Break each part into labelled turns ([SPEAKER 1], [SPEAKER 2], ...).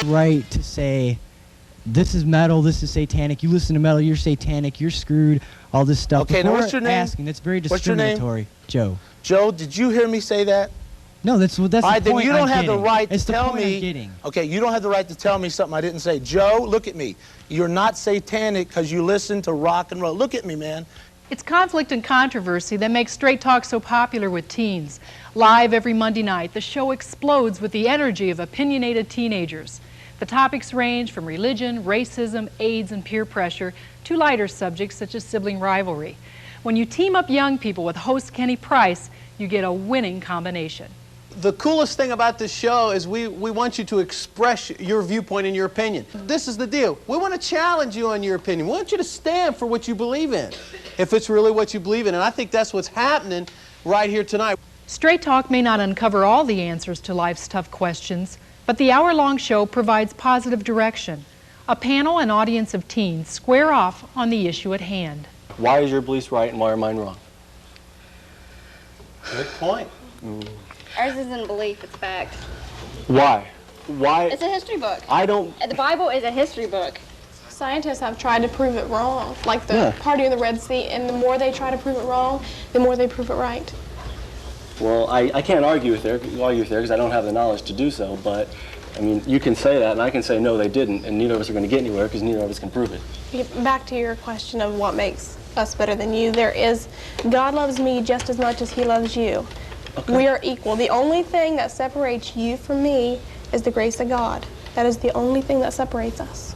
[SPEAKER 1] right to say, this is metal, this is satanic, you listen to metal, you're satanic, you're screwed, all this stuff.
[SPEAKER 2] Okay, now what's your name?
[SPEAKER 1] Asking, that's very discriminatory. Joe.
[SPEAKER 2] Joe, did you hear me say that?
[SPEAKER 1] No, that's the point.
[SPEAKER 2] All right, then you don't have the right to
[SPEAKER 1] it's
[SPEAKER 2] tell
[SPEAKER 1] the point
[SPEAKER 2] me.
[SPEAKER 1] I'm getting.
[SPEAKER 2] Okay, you don't have the right to tell me something I didn't say. Joe, look at me. You're not satanic because you listen to rock and roll. Look at me, man.
[SPEAKER 3] It's conflict and controversy that makes Straight Talk so popular with teens. Live every Monday night, the show explodes with the energy of opinionated teenagers. The topics range from religion, racism, AIDS, and peer pressure to lighter subjects such as sibling rivalry. When you team up young people with host Kenny Price, you get a winning combination.
[SPEAKER 4] The coolest thing about this show is we want you to express your viewpoint and your opinion. This is the deal. We want to challenge you on your opinion. We want you to stand for what you believe in, if it's really what you believe in. And I think that's what's happening right here tonight.
[SPEAKER 3] Straight Talk may not uncover all the answers to life's tough questions, but the hour-long show provides positive direction. A panel and audience of teens square off on the issue at hand.
[SPEAKER 5] Why is your beliefs right and why are mine wrong?
[SPEAKER 4] Good point.
[SPEAKER 6] Ours isn't belief, it's fact.
[SPEAKER 5] Why? Why?
[SPEAKER 6] It's a history book.
[SPEAKER 5] I don't...
[SPEAKER 6] The Bible is a history book.
[SPEAKER 7] Scientists have tried to prove it wrong, like the party of the Red Sea, and the more they try to prove it wrong, the more they prove it right.
[SPEAKER 5] Well, I can't argue with there because I don't have the knowledge to do so, but, I mean, you can say that, and I can say, no, they didn't, and neither of us are going to get anywhere because neither of us can prove it.
[SPEAKER 7] Back to your question of what makes us better than you, God loves me just as much as he loves you. Okay. We are equal. The only thing that separates you from me is the grace of God. That is the only thing that separates us.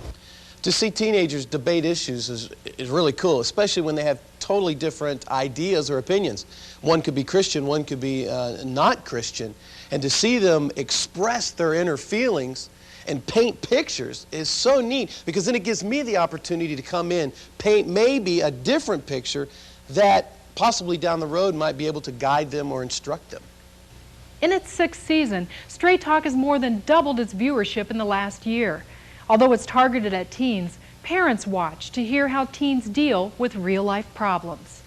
[SPEAKER 4] To see teenagers debate issues is really cool, especially when they have totally different ideas or opinions. One could be Christian, one could be not Christian. And to see them express their inner feelings and paint pictures is so neat, because then it gives me the opportunity to come in, paint maybe a different picture that possibly down the road might be able to guide them or instruct them.
[SPEAKER 3] In its 6th season, Straight Talk has more than doubled its viewership in the last year. Although it's targeted at teens, parents watch to hear how teens deal with real-life problems.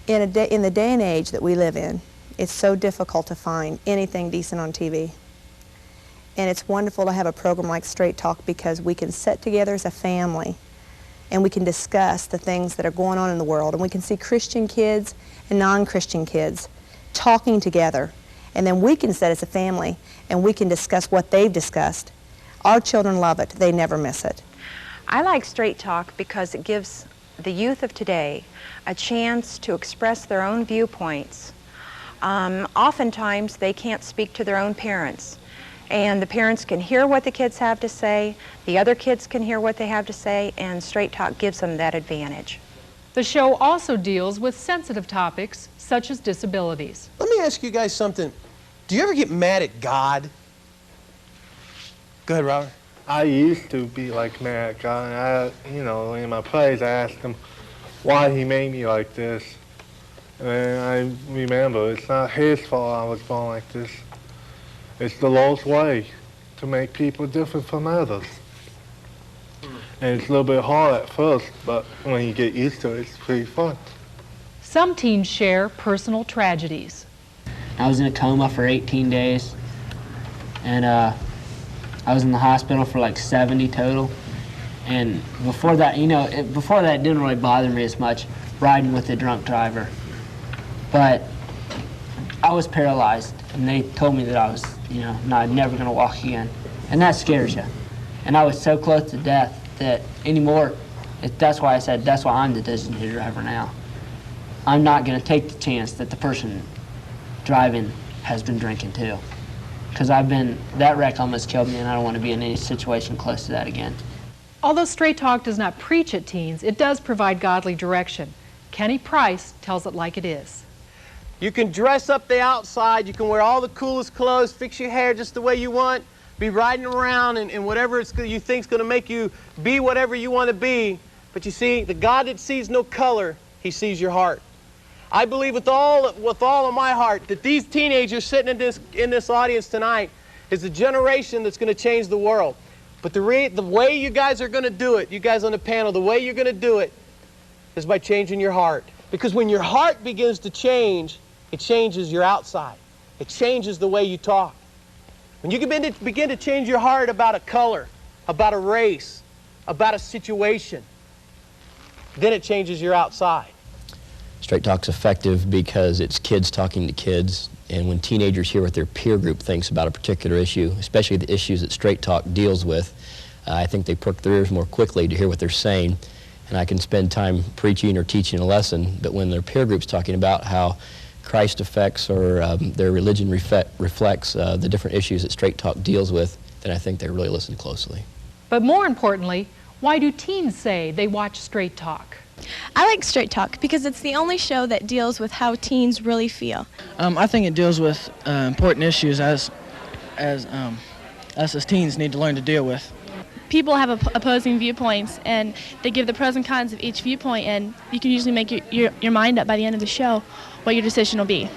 [SPEAKER 8] In the day and age that we live in, it's so difficult to find anything decent on TV. And it's wonderful to have a program like Straight Talk because we can sit together as a family and we can discuss the things that are going on in the world, and we can see Christian kids and non-Christian kids talking together, and then we can sit as a family and we can discuss what they've discussed. Our children love it. They never miss it.
[SPEAKER 9] I like Straight Talk because it gives the youth of today a chance to express their own viewpoints. Oftentimes they can't speak to their own parents, and the parents can hear what the kids have to say, the other kids can hear what they have to say, and Straight Talk gives them that advantage.
[SPEAKER 3] The show also deals with sensitive topics such as disabilities.
[SPEAKER 4] Let me ask you guys something. Do you ever get mad at God? Go ahead, Robert.
[SPEAKER 10] I used to be like mad at God. In my plays, I asked him why he made me like this. And I remember it's not his fault I was born like this. It's the Lord's way to make people different from others. And it's a little bit hard at first, but when you get used to it, it's pretty fun.
[SPEAKER 3] Some teens share personal tragedies.
[SPEAKER 11] I was in a coma for 18 days, and I was in the hospital for like 70 total. And before that, before that it didn't really bother me as much, riding with a drunk driver. But I was paralyzed, and they told me that I was, not never gonna walk again. And that scares you. And I was so close to death that anymore, that's why I said, that's why I'm the designated driver now. I'm not gonna take the chance that the person driving has been drinking too. Because that wreck almost killed me, and I don't want to be in any situation close to that again.
[SPEAKER 3] Although Straight Talk does not preach at teens, it does provide godly direction. Kenny Price tells it like it is.
[SPEAKER 4] You can dress up the outside, you can wear all the coolest clothes, fix your hair just the way you want, be riding around and whatever you think's going to make you be whatever you want to be. But you see, the God that sees no color, he sees your heart. I believe with all of my heart that these teenagers sitting in this audience tonight is a generation that's going to change the world. But the way you guys are going to do it, you guys on the panel, the way you're going to do it is by changing your heart. Because when your heart begins to change, it changes your outside. It changes the way you talk. When you begin to change your heart about a color, about a race, about a situation, then it changes your outside.
[SPEAKER 12] Straight Talk's effective because it's kids talking to kids, and when teenagers hear what their peer group thinks about a particular issue, especially the issues that Straight Talk deals with, I think they perk their ears more quickly to hear what they're saying. And I can spend time preaching or teaching a lesson, but when their peer group's talking about how Christ affects or their religion reflects the different issues that Straight Talk deals with, then I think they really listen closely.
[SPEAKER 3] But more importantly, why do teens say they watch Straight Talk?
[SPEAKER 13] I like Straight Talk because it's the only show that deals with how teens really feel.
[SPEAKER 14] I think it deals with important issues as us as teens need to learn to deal with.
[SPEAKER 13] People have opposing viewpoints, and they give the pros and cons of each viewpoint, and you can usually make your mind up by the end of the show what your decision will be.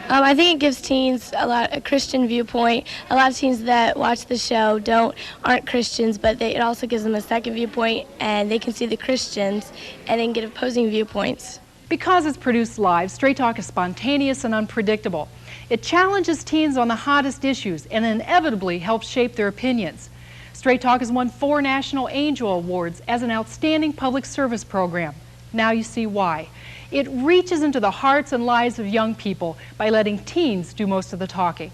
[SPEAKER 15] I think it gives teens a Christian viewpoint. A lot of teens that watch the show aren't Christians, but it also gives them a second viewpoint, and they can see the Christians and then get opposing viewpoints.
[SPEAKER 3] Because it's produced live, Straight Talk is spontaneous and unpredictable. It challenges teens on the hottest issues and inevitably helps shape their opinions. Straight Talk has won 4 National Angel Awards as an outstanding public service program. Now you see why. It reaches into the hearts and lives of young people by letting teens do most of the talking.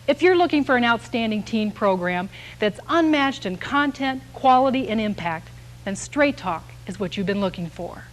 [SPEAKER 3] If you're looking for an outstanding teen program that's unmatched in content, quality, and impact, then Straight Talk is what you've been looking for.